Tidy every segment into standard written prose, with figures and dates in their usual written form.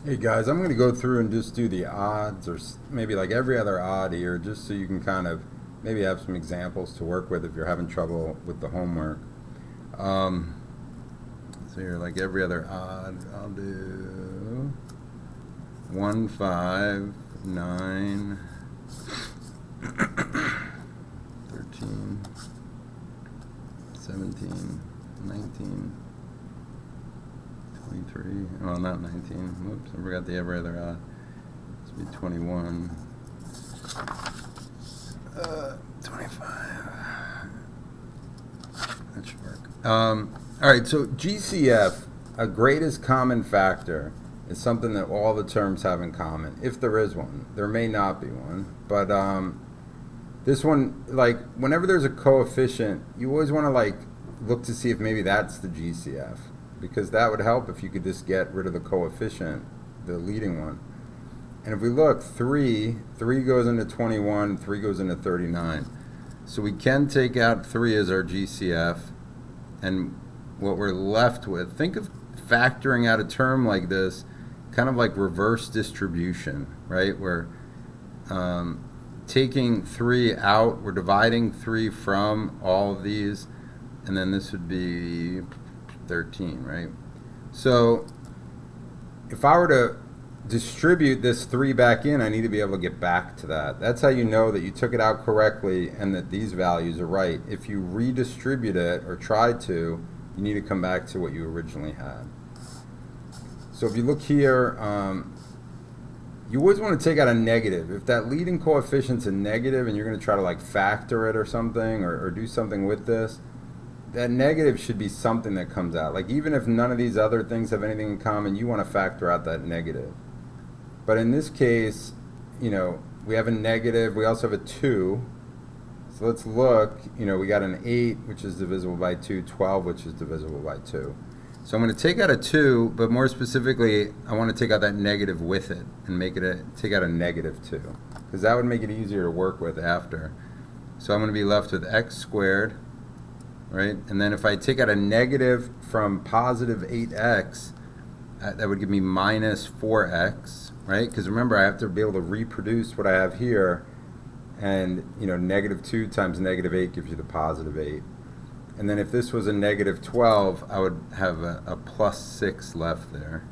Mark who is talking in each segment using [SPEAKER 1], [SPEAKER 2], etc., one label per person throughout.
[SPEAKER 1] Hey guys, I'm going to go through and just do the odds or maybe like every other odd here just so you can kind of maybe have some examples to work with if you're having trouble with the homework. Um, so here, like every other odd, I'll do 1, 5, 9, 13, 17, 19. 23, well, not 19. Whoops, I forgot the every other odd. This would be 21. 25. That should work. All right, so GCF, a greatest common factor, is something that all the terms have in common, if there is one. There may not be one, but this one, like, whenever there's a coefficient, you always want to, like, look to see if maybe that's the GCF, because that would help if you could just get rid of the coefficient, the leading one. And if we look, 3 goes into 21, 3 goes into 39. So we can take out 3 as our GCF, and what we're left with, think of factoring out a term like this, kind of like reverse distribution, right? We're taking 3 out, we're dividing 3 from all of these, and then this would be 13, right? So if I were to distribute this 3 back in, I need to be able to get back to that. That's how you know that you took it out correctly and that these values are right. If you redistribute it or try to, you need to come back to what you originally had. So if you look here, you always want to take out a negative. If that leading coefficient's a negative and you're going to try to like factor it or something or do something with this, that negative should be something that comes out. Like even if none of these other things have anything in common, you want to factor out that negative. But in this case, you know, we have a negative, we also have a 2. So let's look, you know, we got an 8, which is divisible by 2, 12, which is divisible by 2. So I'm going to take out a 2, but more specifically, I want to take out that negative with it and make it take out a negative 2, because that would make it easier to work with after. So I'm going to be left with x squared. Right? And then if I take out a negative from positive 8x, that would give me minus 4x, right? Because remember, I have to be able to reproduce what I have here, and you know, negative 2 times negative 8 gives you the positive 8. And then if this was a negative 12, I would have a plus 6 left there.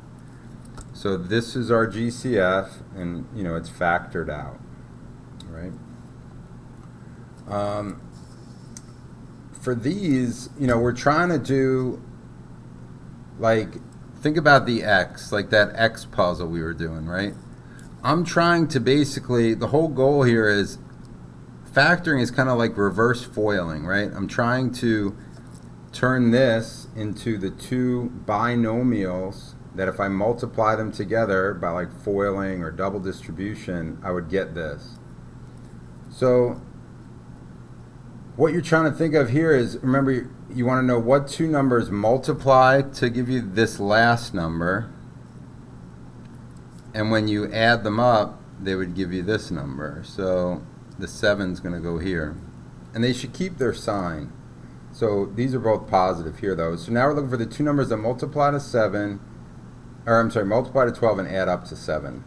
[SPEAKER 1] So this is our GCF, and you know, it's factored out, right? For these, you know, we're trying to do, like, think about the x, like that x puzzle we were doing, right? I'm trying to basically, the whole goal here is, factoring is kind of like reverse foiling, right? I'm trying to turn this into the 2 binomials that if I multiply them together by like foiling or double distribution, I would get this. So what you're trying to think of here is, remember, you want to know what 2 numbers multiply to give you this last number, and when you add them up, they would give you this number. So the 7's going to go here, and they should keep their sign. So these are both positive here, though. So now we're looking for the 2 numbers that multiply to 7, or I'm sorry, multiply to 12 and add up to 7.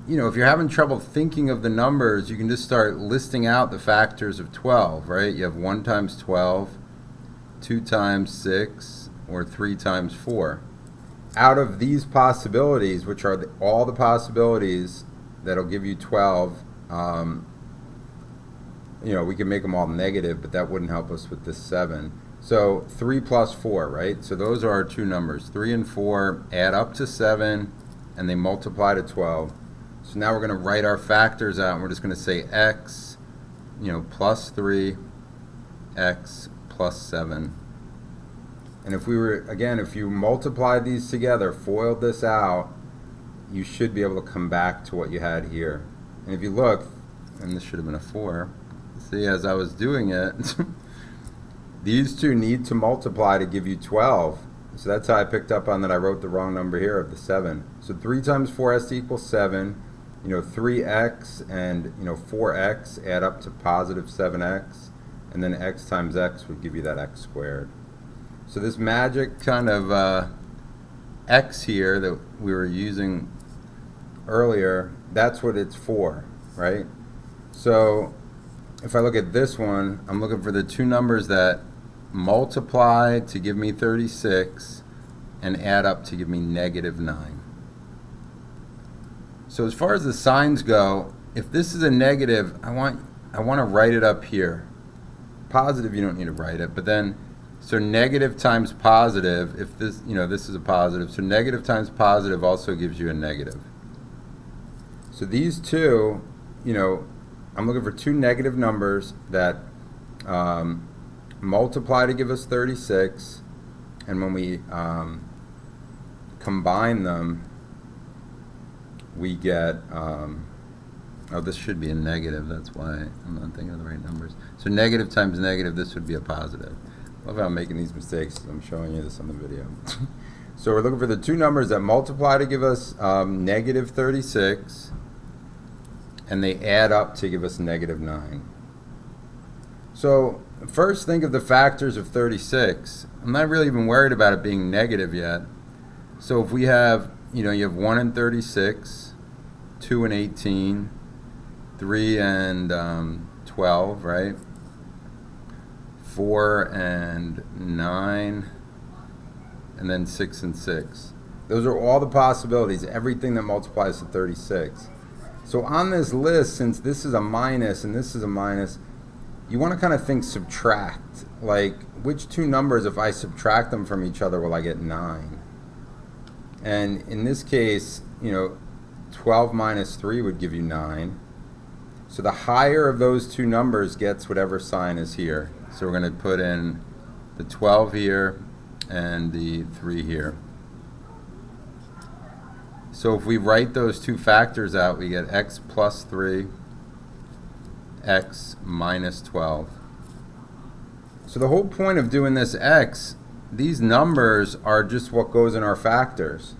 [SPEAKER 1] You know, if you're having trouble thinking of the numbers, you can just start listing out the factors of 12, right? You have 1 times 12, 2 times 6, or 3 times 4. Out of these possibilities, which are all the possibilities that'll give you 12, you know, we can make them all negative, but that wouldn't help us with this 7. So 3 plus 4, right? So those are our 2 numbers. 3 and 4 add up to 7, and they multiply to 12. So now we're going to write our factors out, and we're just going to say x, you know, plus 3, x plus 7. And if we were, again, if you multiplied these together, foiled this out, you should be able to come back to what you had here. And if you look, and this should have been a 4, see, as I was doing it, these 2 need to multiply to give you 12. So that's how I picked up on that I wrote the wrong number here of the 7. So 3 times 4 has to equal 7. You know, 3x and, you know, 4x add up to positive 7x. And then x times x would give you that x squared. So this magic kind of x here that we were using earlier, that's what it's for, right? So if I look at this one, I'm looking for the two numbers that multiply to give me 36 and add up to give me -9. So as far as the signs go, if this is a negative, I want to write it up here. Positive, you don't need to write it, but then, so negative times positive, if this, this is a positive, so negative times positive also gives you a negative. So these two, I'm looking for two negative numbers that multiply to give us 36, and when we combine them, we get, oh, this should be a negative, that's why I'm not thinking of the right numbers. So negative times negative, this would be a positive. I love how I'm making these mistakes. I'm showing you this on the video. So we're looking for the two numbers that multiply to give us -36, and they add up to give us -9. So first think of the factors of 36. I'm not really even worried about it being negative yet. So if we have, you have 1 and 36, 2 and 18, 3 and 12, right? 4 and 9, and then 6 and 6. Those are all the possibilities, everything that multiplies to 36. So on this list, since this is a minus and this is a minus, you want to kind of think subtract. Like, which two numbers, if I subtract them from each other, will I get 9? And in this case, 12 minus 3 would give you 9. So the higher of those two numbers gets whatever sign is here. So we're going to put in the 12 here and the 3 here. So if we write those two factors out, we get x plus 3, x minus 12. So the whole point of doing this x, these numbers are just what goes in our factors.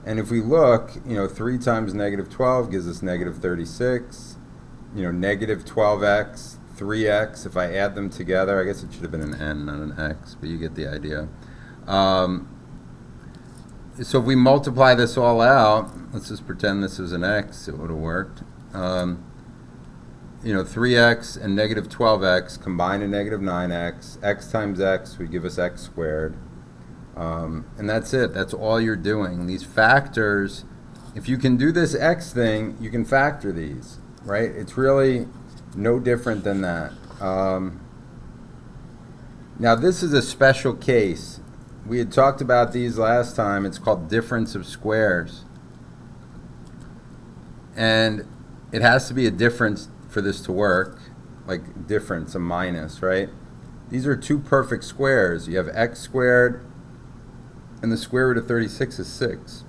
[SPEAKER 1] And if we look, 3 times -12 gives us -36. Negative 12x, 3x. If I add them together, I guess it should have been an n, not an x, but you get the idea. So if we multiply this all out, let's just pretend this is an x, it would have worked. 3x and -12x combine to -9x. X times x would give us x squared. And that's it. That's all you're doing. These factors, if you can do this x thing, you can factor these, right? It's really no different than that. Now this is a special case. We had talked about these last time. It's called difference of squares. And it has to be a difference for this to work, like difference, a minus, right? These are two perfect squares. You have x squared, and the square root of 36 is 6.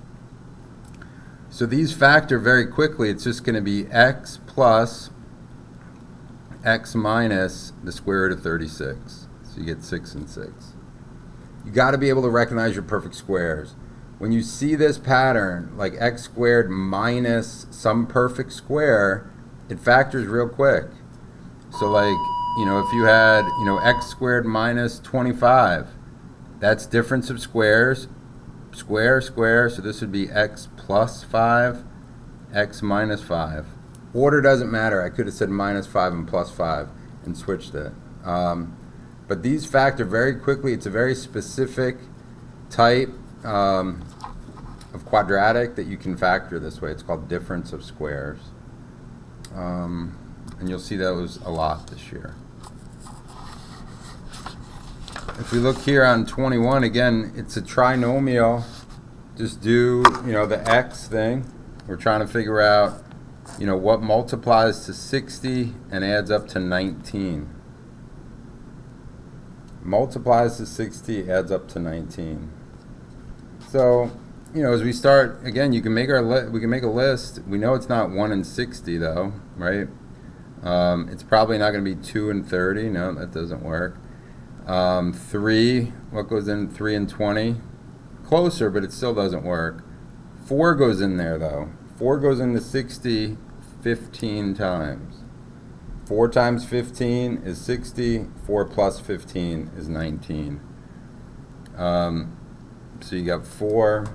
[SPEAKER 1] So these factor very quickly. It's just going to be x plus x minus the square root of 36. So you get 6 and 6. You got to be able to recognize your perfect squares. When you see this pattern, like x squared minus some perfect square, it factors real quick. So like, if you had, x squared minus 25, that's difference of squares, square, square, so this would be x plus 5, x minus 5. Order doesn't matter. I could have said minus 5 and plus 5 and switched it. But these factor very quickly. It's a very specific type of quadratic that you can factor this way. It's called difference of squares. And you'll see that was a lot this year. If we look here on 21, again, it's a trinomial. Just do, the x thing. We're trying to figure out, what multiplies to 60 and adds up to 19. Multiplies to 60, adds up to 19. So, as we start, again, we can make a list. We know it's not 1 and 60 though, right? It's probably not going to be 2 and 30. No, that doesn't work. 3, what goes in 3 and 20? Closer, but it still doesn't work. 4 goes in there though. 4 goes into 60 15 times. 4 times 15 is 60. 4 plus 15 is 19. So you got 4